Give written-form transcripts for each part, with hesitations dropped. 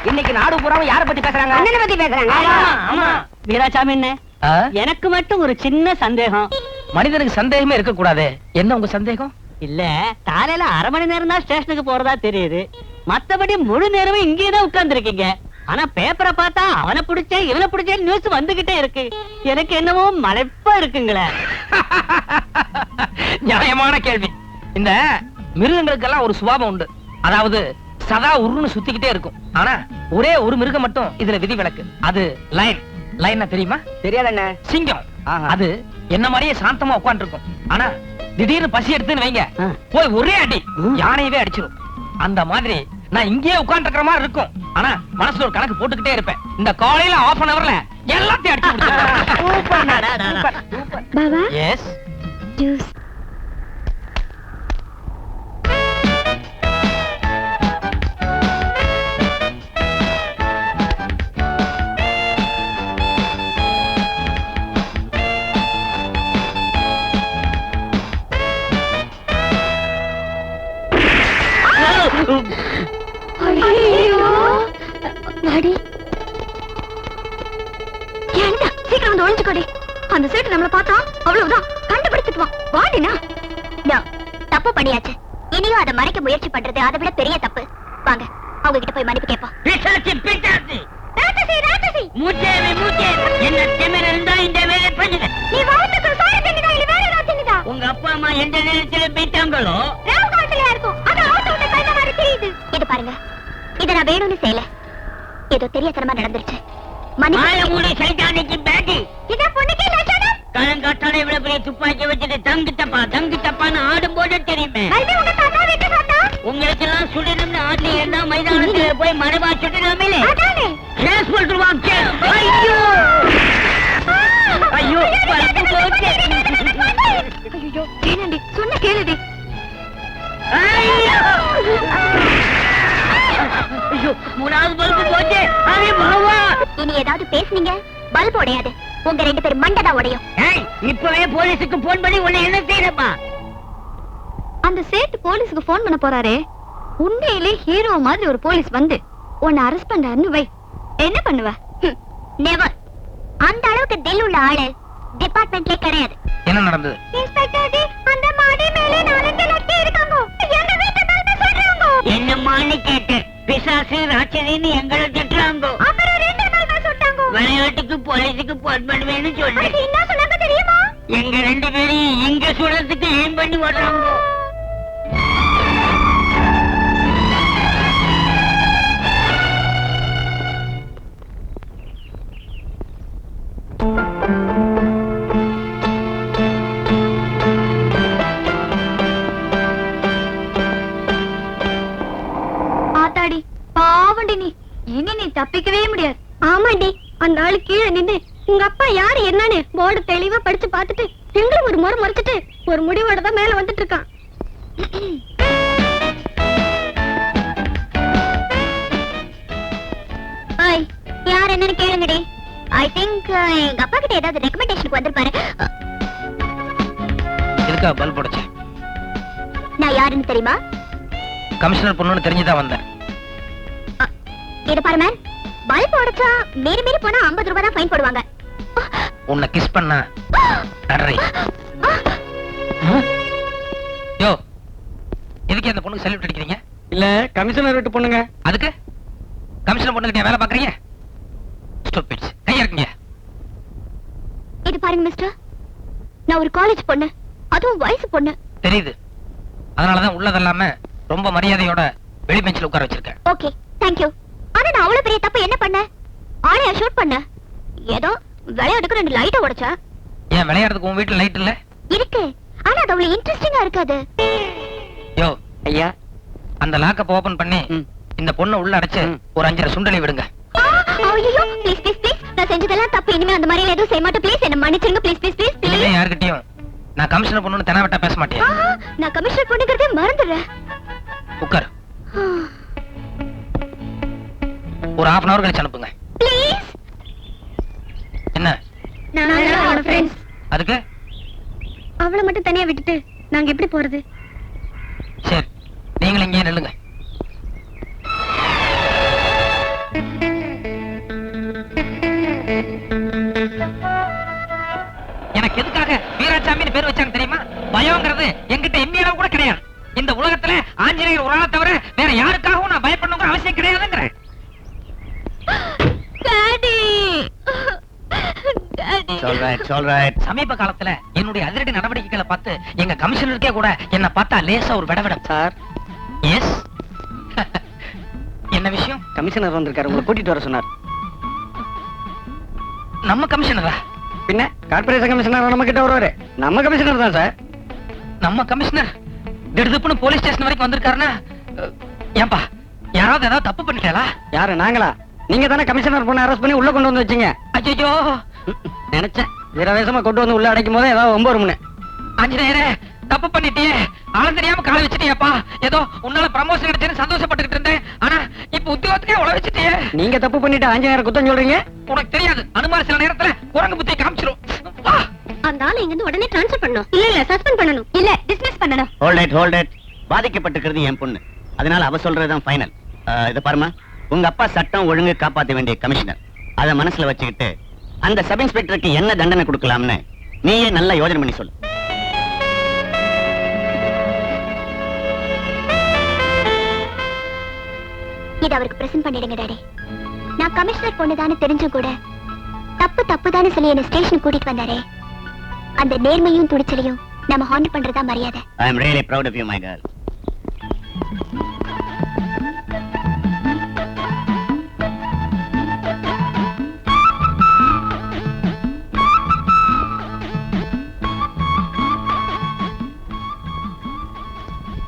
இன்னைக்கு நாடு பூராவும் யார பத்தி பேசுறாங்க? அண்ணனை பத்தி பேசுறாங்க. ஆமா. வீராசாமி எனக்கு மட்டும் ஒரு சின்ன சந்தேகம். மனிதனுக்கு சந்தேகமே இருக்க கூடாது. என்ன உங்க சந்தேகம்? இல்ல, காலையில அரை மணி நேரம் தான் ஸ்டேஷனுக்கு போறதா தெரியுது. மத்தபடி முழு நேரமும் இங்கேதான் உட்கார்ந்து இருக்கீங்க. ஆனா பேப்பரை பார்த்தா அவனை பிடிச்சேன் இவனை பிடிச்சேன் நியூஸ் வந்துகிட்டே இருக்கு. எனக்கு என்னவோ மலைப்பா இருக்குங்களே. நியாயமான கேள்வி. இந்த மிருகங்களுக்கெல்லாம் ஒரு சுபாவம் உண்டு. அதாவது சதா உருன்னு சுத்திக்கிட்டே இருக்கும். ஆனா ஒரே ஒரு மிருகம் மட்டும் இதுல விதி விலக்கு. அது லைன். லைன்னா தெரியுமா? தெரியாதண்ணே. சிங்கம். அது என்ன மாதிரியே சாந்தமா உட்கார்ந்து இருக்கும். ஆனா திடீர்னு பசி எடுத்துன்னு வைங்க, போய் ஒரே அடி யானையவே அடிச்சிடும். அந்த மாதிரி நான் இங்கேயே உட்கார்ந்து இருக்கிற மாதிரி இருக்கும். ஆனா மனசுல ஒரு கணக்கு போட்டுக்கிட்டே இருப்பேன். இந்த காலையில half an hourல எல்லாத்தையும் அடிச்சு முடிச்சிடுவேன். S juice. சீக்கிரம் வந்து ஒழிஞ்சுக்கோடி. அந்த சேட்டு நம்மள பார்த்தா அவ்வளவுதான், கண்டுபிடிச்சிட்டுவான். வாடினா தப்பு பண்ணியாச்சு. இனியும் அதை மறைக்க முயற்சி பண்றது அதை விட பெரிய தப்பு. வாங்க அவங்க கிட்ட போய் மன்னிப்பு கேட்போம். உங்க அப்பா அம்மா எந்த நேரத்துல போயிட்டாங்களோ இது பாருங்க, இத நான் வேணும்னு செய்யல. ஏதோ தெரியாதனமா நடந்துருச்சு. காலங்காட்டால இவ்வளவு பெரிய துப்பாக்கி வச்சுட்டு தங்கு தப்பான்னு ஆடும் போது தெரியுமே. உங்களுக்கு எல்லாம் சுடணும்னு ஆட்ல இருந்தா மைதானத்துல போய் மரபா சுடலாமே. ஐயோ சொன்ன கேளுடி. மூணாவது பல்பு போச்சு. இனி ஏதாவது பேசுனீங்க பல்பு உடையாது, உங்க 2 பேரும் மண்டதா உடையும். இப்பவே போலீஸுக்கு போன் பண்ணி உன்னை என்ன செய்யறப்பா? அந்த சேட்டு போலீஸுக்கு போன் பண்ண போறாரே, உண்மையிலே ஹீரோ மாதிரி ஒரு போலீஸ் வந்து உன்னை அரெஸ்ட் பண்றாருன்னு வை, என்ன பண்ணுவ? நெவர். அந்த அளவுக்கு தில் உள்ள ஆளு டிபார்ட்மெண்ட்லயே கிடையாது. என்ன நடந்தது? இன்ஸ்பெக்டர் ஜி, அந்த மாடி மேலே 4 லட்சம் இருக்காங்க. எங்க வீட்டு மேல சொல்றாங்க. என்னமான்னு கேட்டு பிசாசு ராட்சசின்னு எங்களை திட்டுறாங்க. அப்புறம் 2 நாள் சொல்றாங்க. விளையாட்டுக்கு போலீஸுக்கு போன் பண்ணுவேன்னு சொல்லு. என்ன சொன்னாங்க தெரியுமா? எங்க 2 பேரையும் இங்க சுடுறதுக்கு ஏம் பண்ணி வர்றாங்க. ஆத்தாடி பாவண்டி, நீ இனி நீ தப்பிக்கவே முடியாது. ஆமாண்டி, அந்த ஆளு கீழே நின்று உங்க அப்பா யாரு என்னன்னு போர்டு தெளிவா படிச்சு பார்த்துட்டு எங்களை ஒரு முறை மறைச்சிட்டு ஒரு முடிவோட தான் மேல வந்துட்டு இருக்கான். யார் என்னன்னு கேளுங்கடி. ஐ திங்க் எங்க அப்பா கிட்ட ஏதாவது ரெக்கமெண்டேஷனுக்கு வந்திருப்பாரு. எதுக்கா பல்ப் உடைச்ச? நான் யாருன்னு தெரியுமா? கமிஷனர் பொண்ணுன்னு தெரிஞ்சுதான் வந்தேன். இது பாரு மேன், பல்ப் உடைச்சா மீறி போனா 50 ரூபாய் தான் ஃபைன் போடுவாங்க. உன்னை கிஸ் பண்ணா நடுறி. யோ, எதுக்கு அந்த பொண்ணுக்கு சல்யூட் அடிக்கிறீங்க? இல்ல கமிஷனர் வீட்டு பொண்ணுங்க. அதுக்கு கமிஷனர் பொண்ணுகிட்ட வேலை பாக்குறீங்க? ஸ்டூபிட்ஸ், கையா இருக்கீங்க. இது பாருங்க மிஸ்டர், நான் ஒரு காலேஜ் பொண்ணு, அதுவும் வயசு பொண்ணு. தெரியுது. அதனாலதான் உள்ளதெல்லாம ரொம்ப மரியாதையோட வெளி பெஞ்சில் உட்கார வச்சிருக்கேன். Okay, thank you. ஆனா நான் அவ்வளவு பெரிய தப்பு என்ன பண்ண? ஆளைய ஷூட் பண்ண. ஏதோ விளையாட்டுக்கு 2 லைட்ட உடைச்சா. ஏன் விளையாடுறதுக்கு உன் வீட்டுல லைட் இல்ல? இருக்கு, ஆனா அது அவ்வளவு இன்ட்ரெஸ்டிங்கா இருக்காது. யோ ஐயா, அந்த லாக்கப் ஓபன் பண்ணி இந்த பொண்ணை உள்ள அடைச்சு ஒரு 5 சுண்டலி விடுங்க. ஐயோ ப்ளீஸ் ப்ளீஸ் ப்ளீஸ், நான் செஞ்சதெல்லாம் தப்பு. இனிமே அந்த மாதிரி எதுவும் செய்ய மாட்டேன். ப்ளீஸ் என்ன மன்னிச்சிருங்க. Please please please please. இனிமே யார்கிட்டயும் நான் கமிஷனர் பொண்ணுன்னு தெனாவட்டா பேச மாட்டேன். நான் கமிஷனர் பொண்ணுங்கிறதே மறந்துடுறேன். உட்காரு. ஒரு 1/2 hour கழிச்சு அனுப்புங்க. ப்ளீஸ். என்ன? நான் ஃப்ரெண்ட்ஸ். அதுக்கு அவளை மட்டும் தனியா விட்டுட்டு நாங்க எப்படி போறது? சரி, நீங்களும் இங்கே நில்லுங்க. போலீஸே கிடையாதுங்கிறேன். டாடி சமீப காலத்துல என்னுடைய அதிரடி நடவடிக்கைகளை பார்த்து எங்க கமிஷனருக்கே கூட என்ன பார்த்தா லேசா ஒரு விடவிடம். Sir yes. என்ன விஷயம்? கமிஷனர் வந்திருக்காரு, உங்களை கூட்டிட்டு வர சொன்னார். நம்ம கமிஷனரா? பின்ன கார்பரேஷன் கமிஷனர் நம்ம கிட்ட வருவாரு. நம்ம கமிஷனர் தான் சார். நம்ம கமிஷனர் திடுதுப்புன்னு போலீஸ் ஸ்டேஷன் வரைக்கும் வந்திருக்காருன்னா ஏன்பா யாராவது ஏதாவது தப்பு பண்ணிட்டாளா? யாரு, நாங்களா? நீங்க தானே கமிஷனர் பொண்ணை அரெஸ்ட் பண்ணி உள்ள கொண்டு வந்து வச்சீங்க. அச்சோ, நினைச்சேன் வீரவேசமா கொண்டு வந்து உள்ள அடைக்கும் போதே ஏதாவது ஒம்பது முன்னே. ஆஞ்சநேயரே, தப்பு பண்ணிட்டியே. ஆளம் தெரியாம காலை வச்சுட்டியப்பா. ஏதோ உன்னால ப்ரமோஷன் கிடைச்சுன்னு சந்தோஷப்பட்டுக்கிட்டு இருந்தேன். ஆனா இப்ப உத்தியோகத்துக்கே உழ வச்சுட்டியே. நீங்க தப்பு பண்ணிட்டு ஆஞ்சநேயர் குத்தம் சொல்றீங்க. உனக்கு தெரியாது, அனுமார் சில நேரத்துல குரங்கு புத்தியை காமிச்சிரும். அந்த ஆளை இங்க இருந்து உடனே ட்ரான்ஸ்ஃபர் பண்ணணும். இல்ல சஸ்பெண்ட் பண்ணணும். இல்ல டிஸ்மிஸ் பண்ணணும். Hold it. பாதிக்கப்பட்டிருக்கிறது என் பொண்ணு, அதனால அவ சொல்றதுதான் ஃபைனல். இத பாருமா, உங்க அப்பா சட்டம் ஒழுங்கு காப்பாத்த வேண்டிய கமிஷனர். அத மனசுல வச்சுக்கிட்டு அந்த சப் இன்ஸ்பெக்டருக்கு என்ன தண்டனை கொடுக்கலாம்னு நீயே நல்லா யோசனை பண்ணி சொல்லு. இத அவருக்கு பிரசன்ட் பண்ணிடுங்க டாடி. நான் கமிஷனர் பொண்ணுதானே தெரிஞ்சும் கூட தப்பு தானே சொல்லி என்ன ஸ்டேஷன் கூட்டிட்டு வந்தாரே, அந்த நேர்மையும் துணிச்சலையும் நம்ம ஹாண்டல் பண்றதா மரியாதை. I am really proud of you my girl.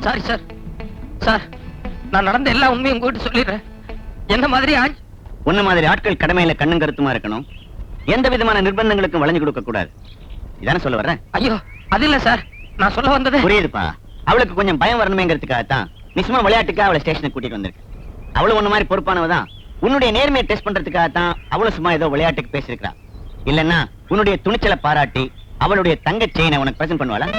Sorry sir. Sir, நான் நடந்த எல்லா உண்மையும் உங்ககிட்ட சொல்லிடுறேன். என்ன மாதிரி உன்ன மாதிரி ஆட்கள் கடமையில கண்ணும் கருத்துமா இருக்கணும். எந்த விதமான நிர்பந்தங்களுக்கும் வளைஞ்சு கொடுக்க கூடாது. இதானே சொல்ல வர்றேன். ஐயோ, அது இல்ல சார், நான் சொல்ல வந்தது. புரியுதுப்பா, அவளுக்கு கொஞ்சம் பயம் வரணுமேங்கிறதுக்காகத்தான் நிச்சயமா விளையாட்டுக்கு அவளை ஸ்டேஷனுக்கு கூட்டிட்டு வந்திருக்கு. அவளும் உன்ன மாதிரி பொறுப்பானவதான். உன்னுடைய நேர்மையை டெஸ்ட் பண்றதுக்காகத்தான் அவளும் சும்மா ஏதோ விளையாட்டுக்கு பேசிருக்கா. இல்லன்னா உன்னுடைய துணிச்சலை பாராட்டி அவளுடைய தங்க செயினை உனக்கு பிரசன்ட் பண்ணுவாளா?